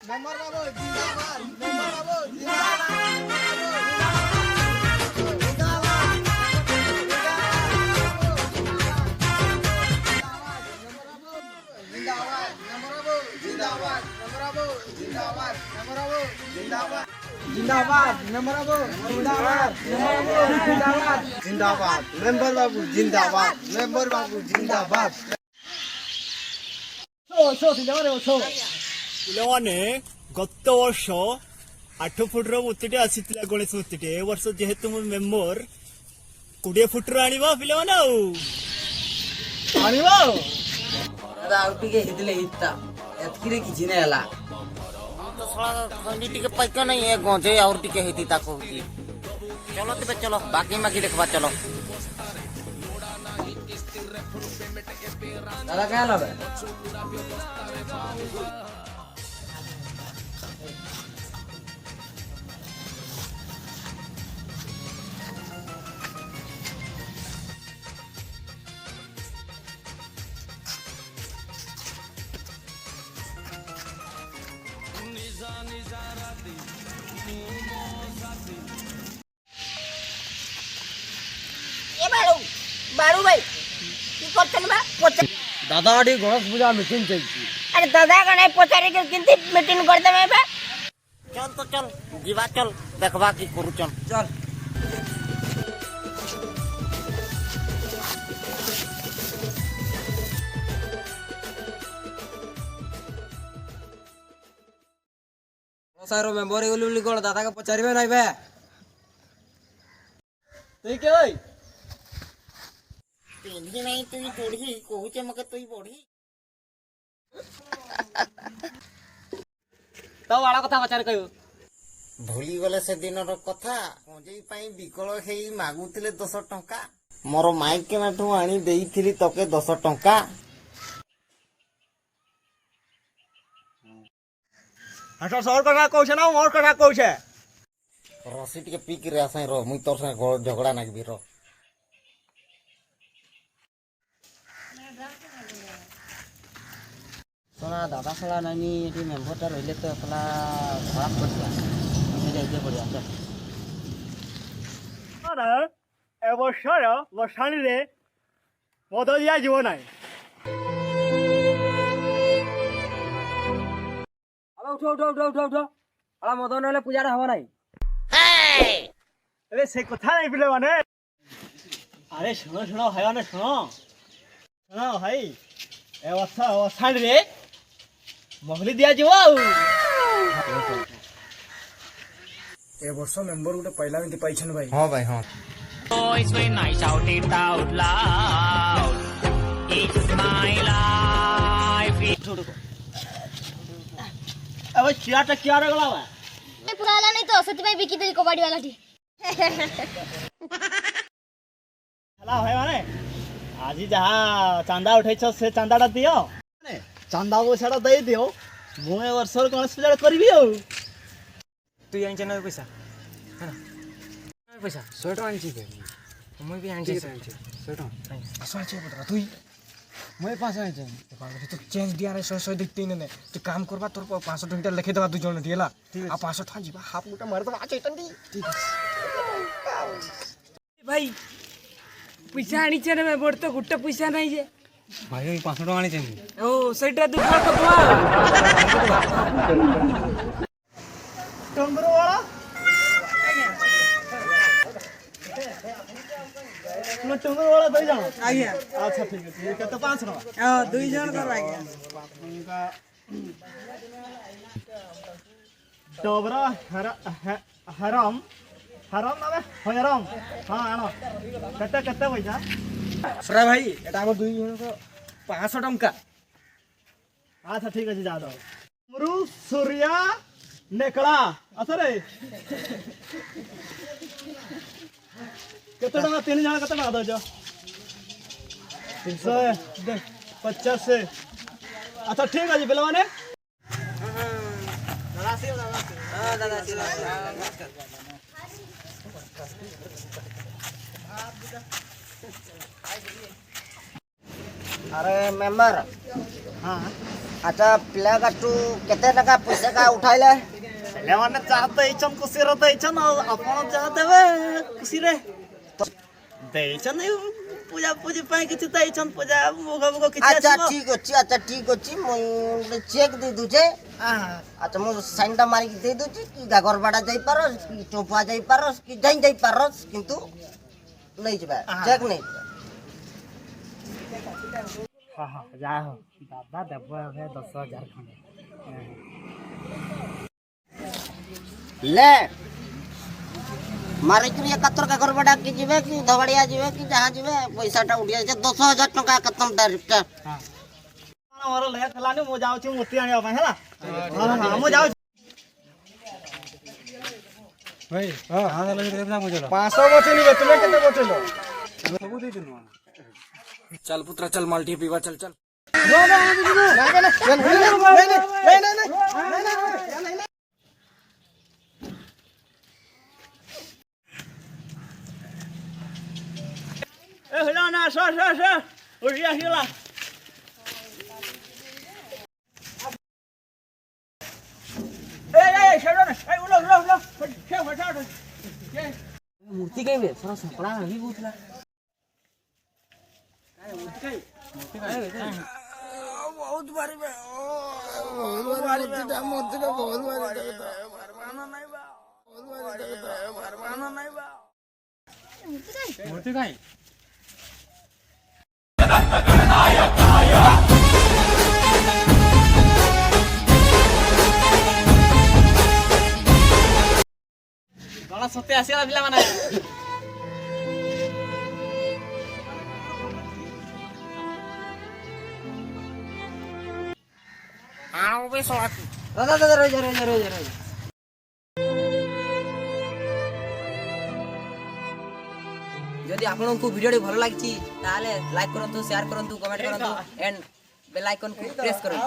Member बाबू जिंदाबाद member बाबू जिंदाबाद जिंदाबाद मेंबर बाबू जिंदाबाद जिंदाबाद मेंबर बाबू जिंदाबाद मेंबर बाबू जिंदाबाद ପିଲାମାନେ ଗତ ବର୍ଷ 8 ଫୁଟର ମୂର୍ତ୍ତିଟେ ଆସିଥିଲା ଗଣେଶ ମୂର୍ତ୍ତିଟେ। ଏ ବର୍ଷ ଯେହେତୁ ମୁଁ ମେମ୍ବର 20 ଫୁଟର ଆଣିବ ପିଲାମାନେ ଆଉ ଆଣିବ ଆଉ ଟିକେ ହେଇଥିଲେ ହେଇତା ଏତିକିରେ କିଛି ନାଇଁ ହେଲା तो साला खंडी टिके पैका नहीं है गंजे और टिके हेती ताको होती चलो तेबे चलो बाकी माकी देखबा चलो दादा क्या लगे ए बाड़ू बाड़ू भाई की करछन बा दादा आडी गणेश पूजा मीटिंग चलती अरे दादा कने पचारे के किंती मीटिंग कर देबे बा चल तो चल जीवा चल देखबा की करू चल चल सारो मेंबर बोली कोन दादा के पचारिबे नहीं बे ठीक है भाई पिंडी नहीं तू थोड़ी कहूचे मके तू बड़ी तो वाला कथा पचार कहियो भूली गले से दिन कथा गंजेई पाई विकल हेई मागुतिले 10 टंका मोर माइक के माठू आनी देइथिली तके 10 टंका अच्छा सर कथा कहछे ना मोर कथा कहछे रसी टिके पी के आसाई रो मुई तोर से झगड़ा नागबी रो सोना दादा साला नानी ये मेंबर ता रहिले तो साला खराब कर दिया मुझे जाइए पड़िया चल अरे ए वर्षर वर्षानी रे मद दिया जीव নাই अबे उठो उठो उठो उठो उठो अला मदन होले पूजा रे हवा नहीं अरे से कथा नहीं पिले माने अरे सुनो सुनो भाई माने सुनो सुनो भाई ए वर्षानी रे महली दिया जीव ए वर्ष मेंबर गोटे पहिला मिंती पाइछन भाई हां भाई हां Boys when I shout it out loud, it's my life. अब चियाटा क्या रे गला बा पुराला नहीं तो सती भाई बिकी तेरी कबड्डी वाला टी हला भाई माने आज जहा चांदा उठैछ से चांदाटा दियो माने चांदा पैसाटा दे दियो मु ए वर्ष गणेश पूजा करबी हो तू यहाँ चैनल पैसा है ना पैसा 100 टका आनी चाहिए मैं भी आनी चाहिए 100 टका असल चाहिए पड़ा तू मैं 500 आनी चाहिए तो चेंज दिया रे 100 दिखती नहीं तो काम करबा तोर 500 टका लिखे देबा दु जण दिला आ 500 था जीवा हाफ गोटा मार दबा चैतन दी ठीक है भाई पैसा आनी चाहिए मैं बोर्ड तो गुट्टा पैसा नहीं है भाई 500 टका आनी चाहिए ओ सेटा दुकान को दुआ टंगरो वाला मैं टंगरो वाला दे जाओ आज्ञा अच्छा ठीक है ये तो 500 हां दुई जन कर आज्ञा का डोबरा हराम हराम ना हराम हां आनो कत्ते कत्ते पैसा फ्रा भाई एटा हम दुई जन को 500 टका अच्छा ठीक है जा दो मरु सूर्या नेकड़ा असरे केते टका 3 जन केते टका दो 300 दे 50 से अच्छा ठीक है जी बेला माने हां दादा अरे मेंबर हां अच्छा पिला काटू केते टका पैसा का उठाइले ପିଲାମାନେ ଯାହା ଦେଇଛନ୍ ଖୁସିରେ ଦେଇଛନ୍ ଆଉ ଆପଣ ଯାହା ଦେବେ ଖୁସିରେ ଦେଇଛନ୍ ଏଇ ପୂଜା ପୂଜି ପାଇଁ କିଛି ଦେଇଛନ୍ ପୂଜା ଭୋଗ ଭୋଗ କିଛି अच्छा ଆସିବ ठीक अच्छी मुई चेक दे दूचे अच्छा मु साइन टा मारी दे दूची कि गागरबाड़ा जाई पारस कि चौपा जाई पारस कि जाई पारस किंतु नहीं जबा चेक नहीं ହଁ ହଁ ଯାହା ହଉ ଦାଦା ଦେବ ଏବେ 10,000 ଖଣ୍ଡେ ले मारे कि एकात्तर गागरबाड़ा कि जिवे कि धबड़िया जिवे कि जहां जिवे पैसा टा उठिया 10,000 टका खत्म डायरेक्ट ମୋର ଲେଟ୍ ହେଲାନି ମୁଁ ଯାଉଛି ମୂର୍ତ୍ତି ଆଣିବା ପାଇଁ ହେଲା ହଁ ହଁ ମୁଁ ଯାଉଛି ଭାଇ ହଁ ହଁ ଲଗେଇ ଦେନା ବୁଝଲ 500 ବଚେନି ବେ ତୁମେ କେତେ ବଚେଲ ସବୁ ଦେଇ ଦିନୁ चल पुत्रा चल माल्टी पीवा चल चल ए होला ना सर उठी आसिला ए छेड़ो ना ए उलो छे फटा मूर्ति कइबे सरा सपड़ा ही बुतला मूर्ति काई ଗଣେଶ ସତେ ଆସିଲା ପିଲାମାନେ दादा रह जा जदि आपको वीडियो भल लगी लाइक करूँ शेयर करूँ कमेंट करूँ एंड बेल आइकन को प्रेस करूँ।